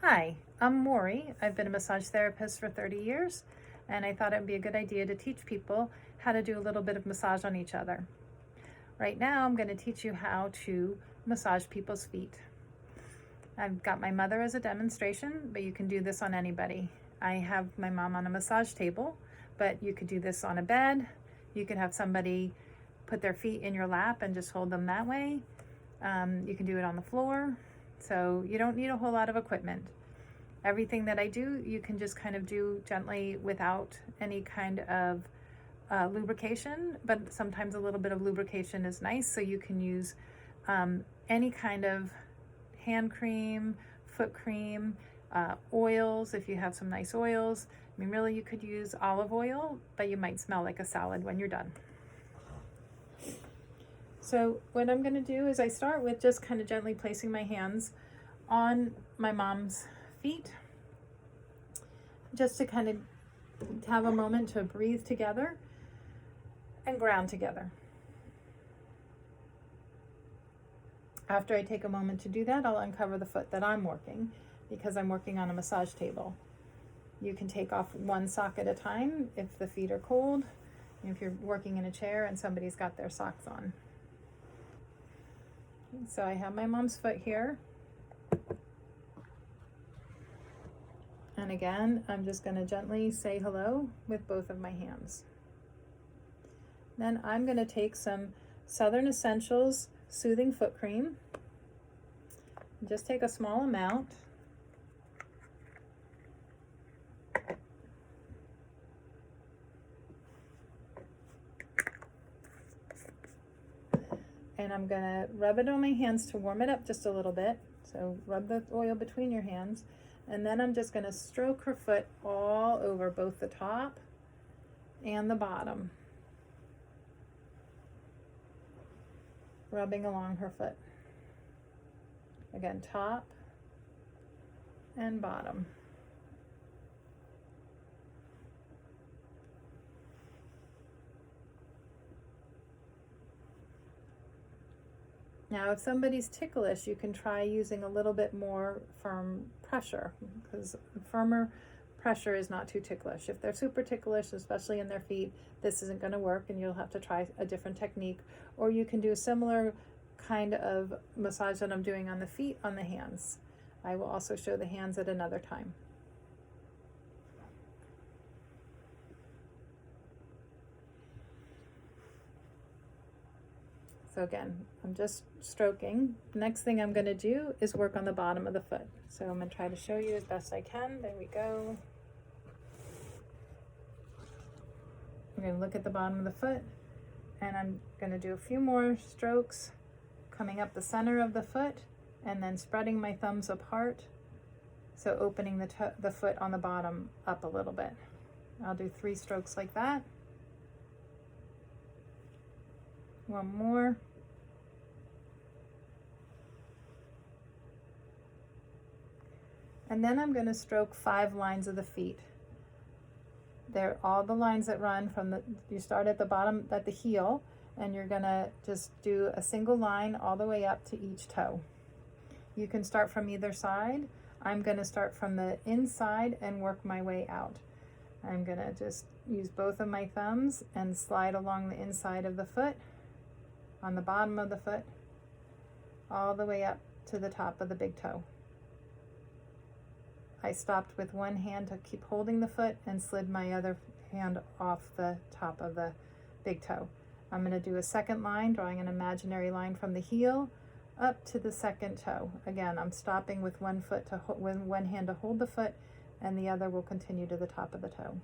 Hi, I'm Maury. I've been a massage therapist for 30 years, and I thought it would be a good idea to teach people how to do a little bit of massage on each other. Right now, I'm going to teach you how to massage people's feet. I've got my mother as a demonstration, but you can do this on anybody. I have my mom on a massage table, but you could do this on a bed. You could have somebody put their feet in your lap and just hold them that way. You can do it on the floor. So you don't need a whole lot of equipment. Everything that I do, you can just kind of do gently without any kind of lubrication, but sometimes a little bit of lubrication is nice. So you can use any kind of hand cream, foot cream, oils, if you have some nice oils. I mean, really, you could use olive oil, but you might smell like a salad when you're done. So what I'm going to do is I start with just kind of gently placing my hands on my mom's feet, just to kind of have a moment to breathe together and ground together. After I take a moment to do that, I'll uncover the foot that I'm working, because I'm working on a massage table. You can take off one sock at a time if the feet are cold, if you're working in a chair and somebody's got their socks on. So I have my mom's foot here. And again, I'm just going to gently say hello with both of my hands. Then I'm going to take some Southern Essentials Soothing Foot Cream. Just take a small amount. And I'm going to rub it on my hands to warm it up just a little bit. So rub the oil between your hands. And then I'm just going to stroke her foot all over, both the top and the bottom. Rubbing along her foot. Again, top and bottom. Now, if somebody's ticklish, you can try using a little bit more firm pressure, because firmer pressure is not too ticklish. If they're super ticklish, especially in their feet, this isn't going to work, and you'll have to try a different technique. Or you can do a similar kind of massage that I'm doing on the feet on the hands. I will also show the hands at another time. So again, I'm just stroking. The next thing I'm going to do is work on the bottom of the foot. So I'm going to try to show you as best I can. There we go. I'm going to look at the bottom of the foot, and I'm going to do a few more strokes coming up the center of the foot and then spreading my thumbs apart. So opening the foot on the bottom up a little bit. I'll do 3 strokes like that. One more. And then I'm going to stroke 5 lines of the feet. They're all the lines that run from you start at the bottom, at the heel, and you're going to just do a single line all the way up to each toe. You can start from either side. I'm going to start from the inside and work my way out. I'm going to just use both of my thumbs and slide along the inside of the foot, on the bottom of the foot, all the way up to the top of the big toe. I stopped with one hand to keep holding the foot and slid my other hand off the top of the big toe. I'm going to do a second line, drawing an imaginary line from the heel up to the second toe. Again, I'm stopping with one hand to hold the foot, and the other will continue to the top of the toe.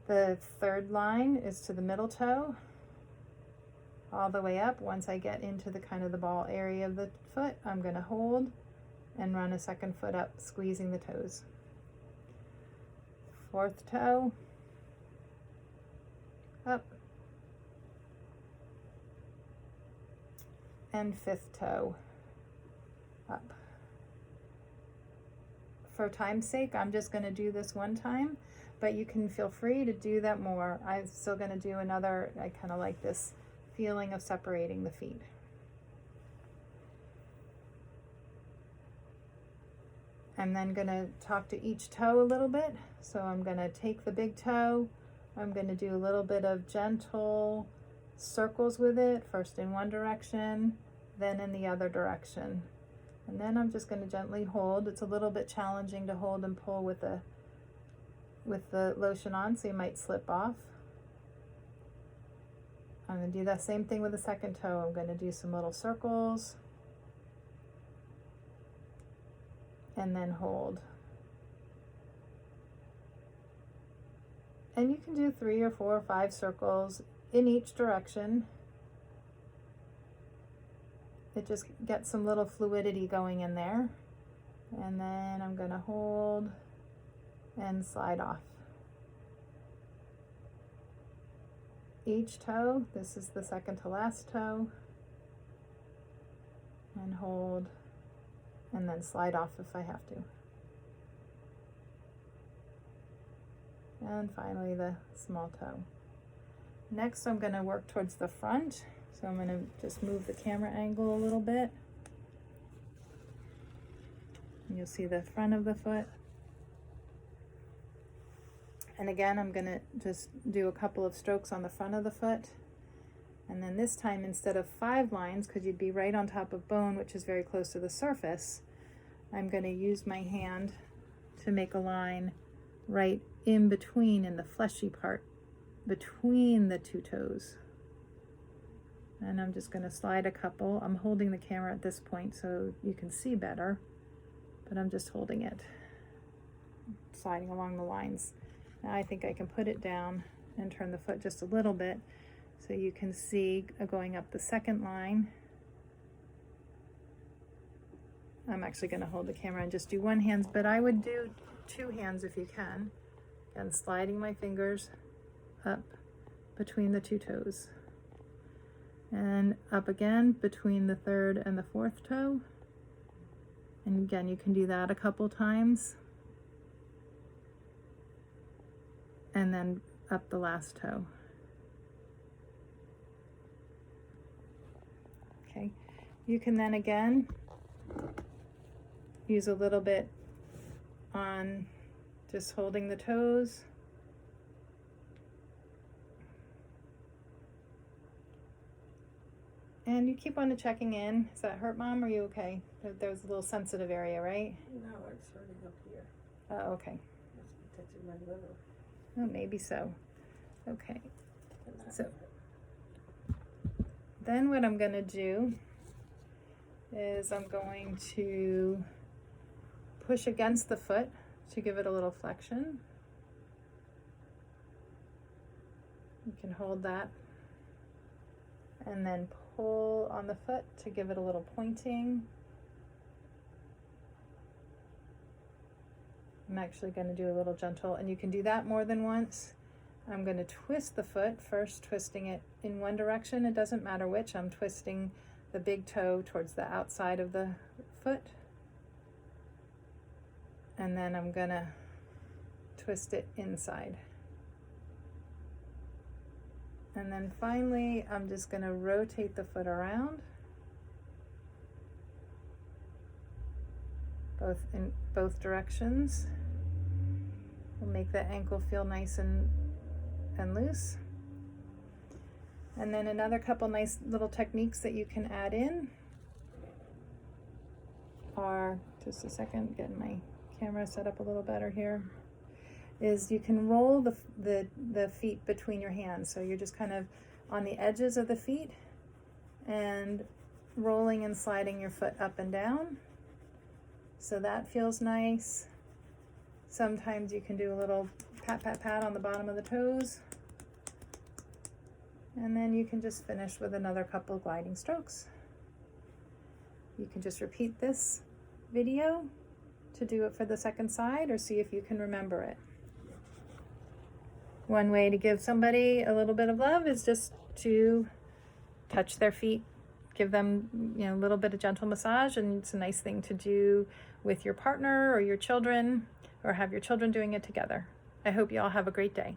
The third line is to the middle toe, all the way up. Once I get into the kind of the ball area of the foot, I'm going to hold and run a second foot up, squeezing the toes. Fourth toe, up, and fifth toe, up. For time's sake, I'm just going to do this one time, but you can feel free to do that more. I'm still going to do another. I kind of like this feeling of separating the feet. I'm then going to talk to each toe a little bit. So I'm going to take the big toe. I'm going to do a little bit of gentle circles with it, first in one direction, then in the other direction. And then I'm just going to gently hold. It's a little bit challenging to hold and pull with the lotion on, so you might slip off. I'm going to do that same thing with the second toe. I'm going to do some little circles and then hold. And you can do 3 or 4 or 5 circles in each direction. It just gets some little fluidity going in there. And then I'm going to hold and slide off. Each toe, this is the second to last toe, and hold, and then slide off if I have to. And finally the small toe. Next I'm going to work towards the front, so I'm going to just move the camera angle a little bit. And you'll see the front of the foot. And again, I'm going to just do a couple of strokes on the front of the foot. And then this time, instead of 5 lines, because you'd be right on top of bone, which is very close to the surface, I'm going to use my hand to make a line right in between, in the fleshy part, between the 2 toes. And I'm just going to slide a couple. I'm holding the camera at this point so you can see better, but I'm just holding it, sliding along the lines. Now I think I can put it down and turn the foot just a little bit so you can see going up the second line. I'm actually going to hold the camera and just do one hand, but I would do 2 hands if you can. And sliding my fingers up between the 2 toes. And up again between the 3rd and the 4th toe. And again, you can do that a couple times. And then up the last toe. Okay, you can then again use a little bit on just holding the toes. And you keep on checking in. Does that hurt, Mom? Are you okay? There's a little sensitive area, right? No, it's hurting up here. Oh, okay. It's touching my liver. Oh, maybe so. Okay. So then what I'm going to do is I'm going to push against the foot to give it a little flexion. You can hold that. And then pull on the foot to give it a little pointing. I'm actually going to do a little gentle, and you can do that more than once. I'm going to twist the foot, first twisting it in one direction. It doesn't matter which. I'm twisting the big toe towards the outside of the foot. And then I'm going to twist it inside. And then finally, I'm just going to rotate the foot around, in both directions. We'll make the ankle feel nice and loose. And then another couple nice little techniques that you can add in are, just a second, getting my camera set up a little better here, is you can roll the feet between your hands. So you're just kind of on the edges of the feet and rolling and sliding your foot up and down. So that feels nice. Sometimes you can do a little pat, pat, pat on the bottom of the toes. And then you can just finish with another couple gliding strokes. You can just repeat this video to do it for the second side, or see if you can remember it. One way to give somebody a little bit of love is just to touch their feet, give them, a little bit of gentle massage, and it's a nice thing to do with your partner or your children, or have your children doing it together. I hope you all have a great day.